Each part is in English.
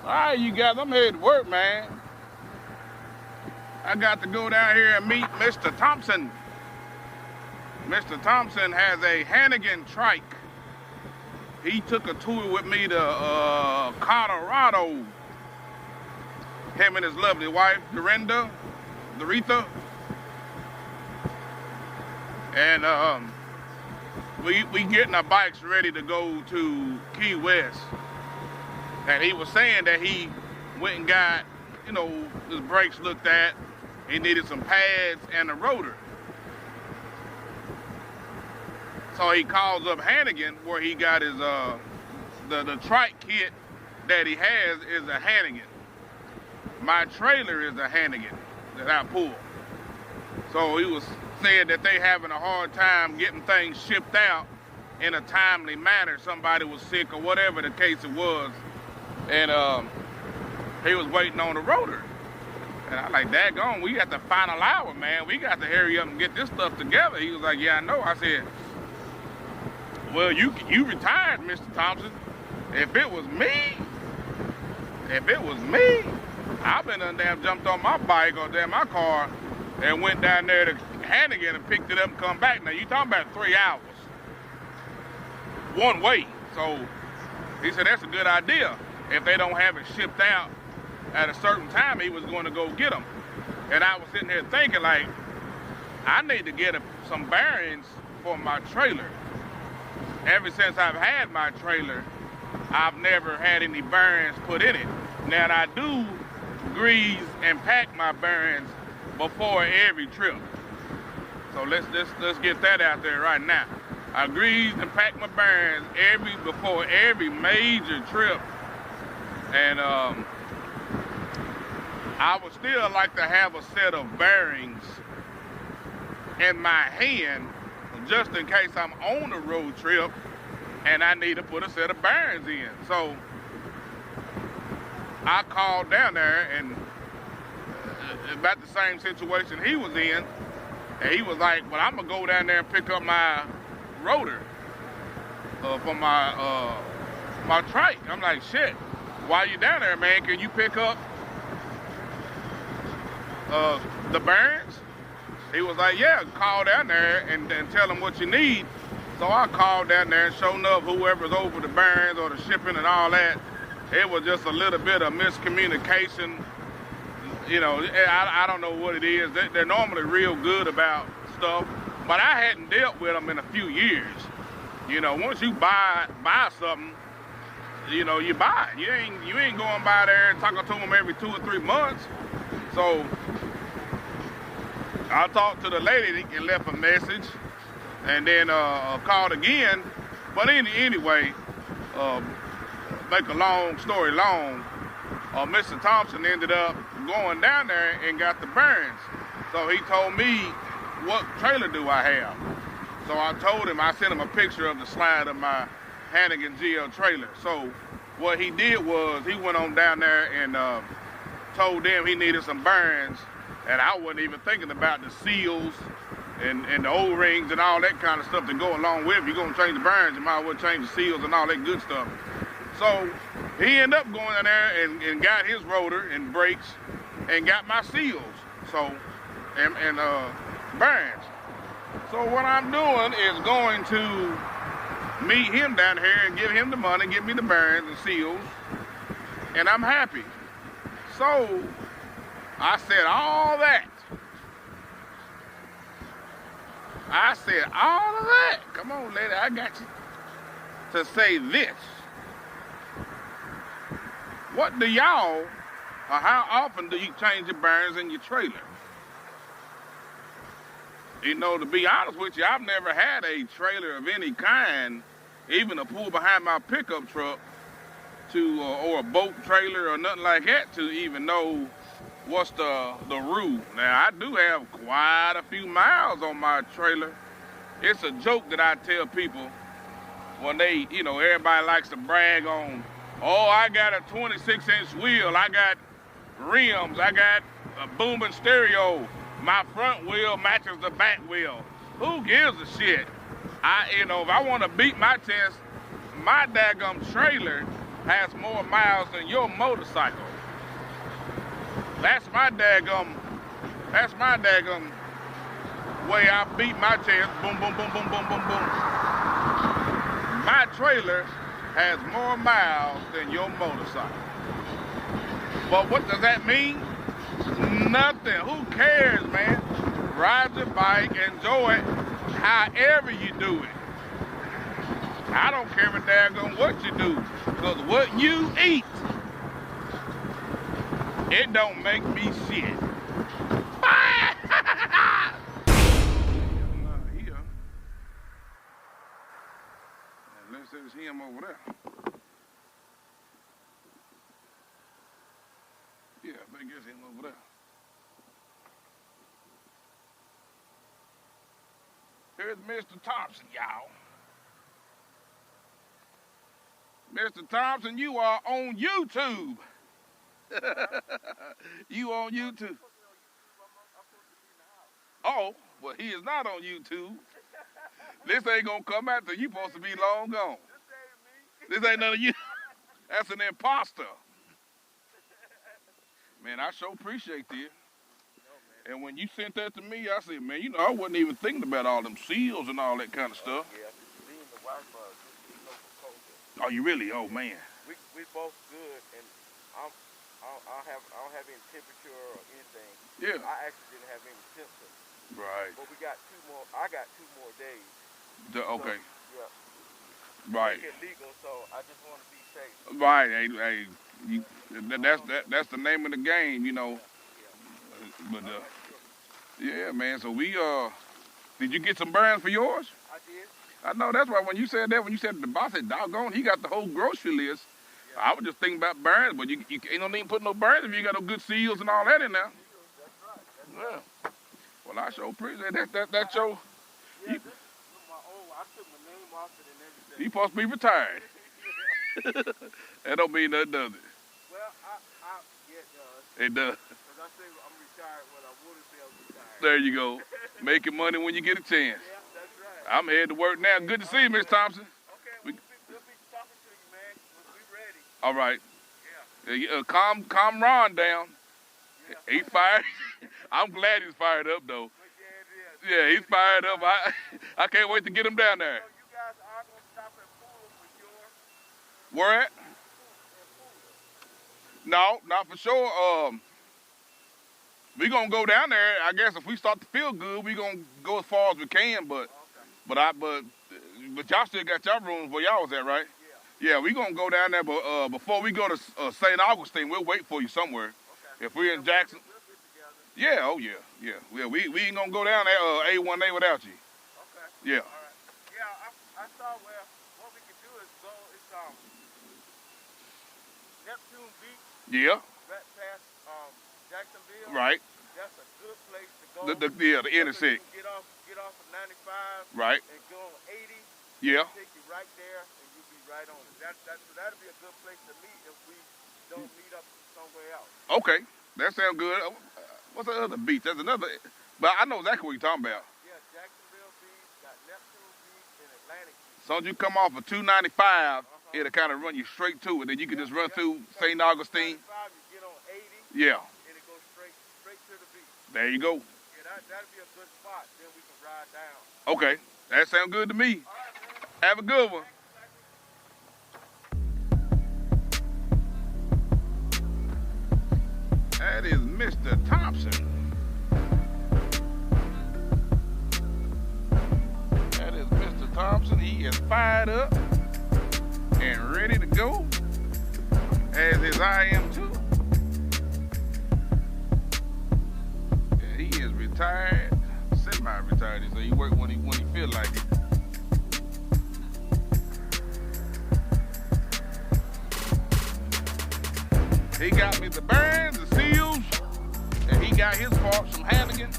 Alright, you guys, I'm headed to work, man. I got to go down here and meet Mr. Thompson. Mr. Thompson has a Hannigan trike. He took a tour with me to Colorado. Him and his lovely wife, Doretha. And we getting our bikes ready to go to Key West. And he was saying that he went and got, you know, his brakes looked at. He needed some pads and a rotor. So he calls up Hannaginn, where he got his, the trike kit that he has is a Hannaginn. My trailer is a Hannaginn that I pull. So he was saying that they having a hard time getting things shipped out in a timely manner. Somebody was sick or whatever the case it was. And he was waiting on the rotor. And I like, daggone, we got the final hour, man. We got to hurry up and get this stuff together. He was like, yeah, I know. I said, well, you retired, Mr. Thompson. If it was me, I've been done damn jumped on my bike or damn my car and went down there to Hannaginn and picked it up and come back. Now, you talking about 3 hours. One way. So he said, that's a good idea. If they don't have it shipped out at a certain time, he was going to go get them. And I was sitting there thinking, like, I need to get some bearings for my trailer. Ever since I've had my trailer, I've never had any bearings put in it. Now, I do grease and pack my bearings before every trip. So let's get that out there right now. I grease and pack my bearings before every major trip. And I would still like to have a set of bearings in my hand just in case I'm on a road trip and I need to put a set of bearings in. So I called down there and about the same situation he was in. And he was like, well, I'm gonna go down there and pick up my rotor for my trike. I'm like, shit. While you down there, man, can you pick up the bearings? He was like, yeah, call down there and tell them what you need. So I called down there and sure enough, whoever's over the bearings or the shipping and all that, it was just a little bit of miscommunication. You know, I don't know what it is. They're normally real good about stuff, but I hadn't dealt with them in a few years. You know, once you buy something, you know, you buy it. You ain't going by there and talking to them every 2 or 3 months. So I talked to the lady and left a message, and then called again. But anyway, make a long story long, Mr. Thompson ended up going down there and got the bearings. So he told me, what trailer do I have? So I told him, I sent him a picture of the slide of my Hannigan GL trailer. So what he did was he went on down there and told them he needed some bearings, and I wasn't even thinking about the seals and the O-rings and all that kind of stuff that go along with it. If you're gonna change the bearings, you might as well change the seals and all that good stuff. So he ended up going down there and got his rotor and brakes and got my seals, so and bearings. So what I'm doing is going to meet him down here and give him the money, give me the bearings and seals, and I'm happy. So I said all that. Come on, lady, I got you. To say this. What do y'all, or how often do you change your bearings in your trailer? You know, to be honest with you, I've never had a trailer of any kind, even to pull behind my pickup truck to, or a boat trailer or nothing like that, to even know what's the rule. Now, I do have quite a few miles on my trailer. It's a joke that I tell people when they, you know, everybody likes to brag on, oh, I got a 26-inch wheel, I got rims, I got a booming stereo, my front wheel matches the back wheel. Who gives a shit? You know, if I want to beat my chest, my daggum trailer has more miles than your motorcycle. That's my daggum way I beat my chest. Boom, boom, boom, boom, boom, boom, boom. My trailer has more miles than your motorcycle. But what does that mean? Nothing. Who cares, man? Ride your bike, enjoy it, however you do it. I don't care a daggone what you do, because what you eat, it don't make me shit. Here. Unless it's him over there. Yeah, I think it's him over there. Here's Mr. Thompson, y'all. Mr. Thompson, you are on YouTube. You on YouTube. Oh, well, he is not on YouTube. This ain't gonna come out till you supposed to be long gone. This ain't none of you. That's an imposter. Man, I sure appreciate this. And when you sent that to me, I said, man, you know, I wasn't even thinking about all them seals and all that kind of stuff. Yeah, seeing the wife, Oh, you really? Oh, man. We both good, and I don't have any temperature or anything. Yeah. I actually didn't have any symptoms. Right. But we got two more. I got 2 more days. Okay. So, yeah. Right. Make it legal, so I just want to be safe. Right. That's the name of the game, you know. But yeah, man. So we did you get some burns for yours? I did. I know, that's why when you said that, when you said the boss said, doggone, he got the whole grocery list. Yeah. I was just thinking about burns, but you ain't no need to put no burns if you got no good seals and all that in there. That's right. Yeah. Well, I sure appreciate that. That's your. Yeah, this is my old. I took my name off it and everything. You supposed to be retired. That don't mean nothing, does it? Well, yeah, it does. It does. Because I say I'm retired when I would have said I was retired. There you go. Making money when you get a chance. Yeah, that's right. I'm headed to work now. Good to see you, Miss Thompson. Okay, we'll be talking to you, man. We'll be ready. All right. Yeah. Calm Ron down. Yeah. He fired. I'm glad he's fired up, though. Yeah, it is. Yeah, he's fired up. I can't wait to get him down there. So you guys are going to stop at Pool for yours? Where at? No, not for sure. We gonna go down there. I guess if we start to feel good, we gonna go as far as we can. But y'all still got your rooms where y'all was at, right? Yeah. Yeah, we gonna go down there. But before we go to St. Augustine, we'll wait for you somewhere. Okay. If we're in Jackson. We'll get together. Yeah. Oh yeah. Yeah. We ain't gonna go down there A1A without you. Okay. Yeah. All right. Yeah, I saw where what we can do is go. It's Neptune Beach. Yeah. Right past Jacksonville. Right. That's a good place to go. The intersect. Get off of 95. Right. And go on 80. Yeah. Take you right there, and you'll be right on it. That'll be a good place to meet if we don't meet up somewhere else. Okay. That sounds good. What's the other beach? There's another. But I know exactly what you're talking about. Yeah, Jacksonville Beach, got Neptune Beach, and Atlantic Beach. So as you come off of 295, it'll kind of run you straight to it. Then you can just run through St. Augustine. 95, you get on 80. Yeah. And it goes straight to the beach. There you go. Yeah, that'll be a good spot. Then we can ride down. Okay. That sounds good to me. All right, man. Have a good one. That is Mr. Thompson. That is Mr. Thompson. He is fired up and ready to go, as is I am too. And he is retired, semi-retired. So he works when he feel like it. He got me the burns, the seals, and he got his parts from Hannigan.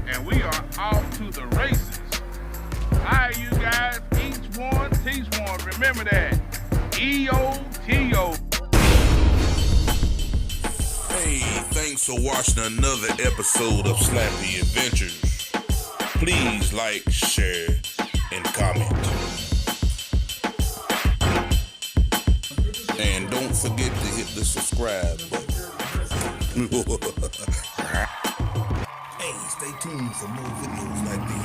And we are off to the races. All right, you guys, each one, teach one. Remember that. EOTO. Hey, thanks for watching another episode of Slappy Adventures. Please like, share, and comment. And don't forget to hit the subscribe button. Hey, stay tuned for more videos like these.